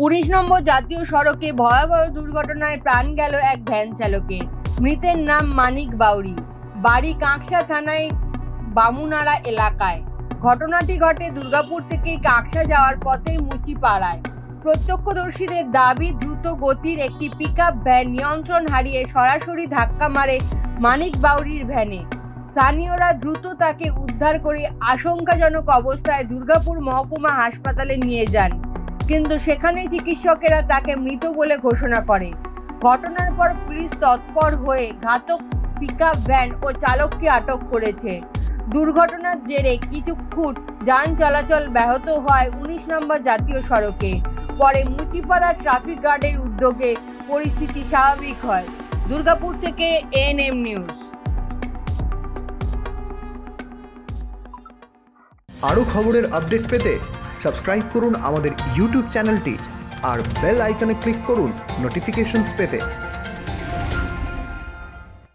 19 নম্বর জাতীয় সড়কে ভয়াবহ দুর্ঘটনায় প্রাণ গেল এক ভ্যান চালকের। মৃতের নাম মানিক বাউরি, বাড়ি কাঁকসা থানায় বামুনারা এলাকায়। ঘটনাটি ঘটে দুর্গাপুর থেকে কাঁকসা যাওয়ার পথে মুচিপাড়ায়। প্রত্যক্ষদর্শীদের দাবি, দ্রুত গতির একটি পিকআপ ভ্যান নিয়ন্ত্রণ হারিয়ে সরাসরি ধাক্কা মারে মানিক বাউরির ভ্যানে। স্থানীয়রা দ্রুত তাকে উদ্ধার করে আশঙ্কাজনক অবস্থায় দুর্গাপুর মহকুমা হাসপাতালে নিয়ে যান, কিন্তু সেখানে চিকিৎসকেরা তাকে মৃত বলে ঘোষণা করে। ঘটনার পর পুলিশ তৎপর হয়ে ঘাতক পিকআপ ভ্যান ও চালককে আটক করেছে। দুর্ঘটনার জেরে কিছুক্ষণ যান চলাচল ব্যাহত হয় 19 নম্বর জাতীয় সড়কে। পরে মুচিপাড়া ট্রাফিক গার্ডের উদ্যোগে পরিস্থিতি স্বাভাবিক হয়। দুর্গাপুর থেকে এএনএম নিউজ। আরও খবরের আপডেট পেতে সাবস্ক্রাইব করুন আমাদের ইউটিউব চ্যানেলটি আর বেল আইকনে ক্লিক করুন নোটিফিকেশনস পেতে।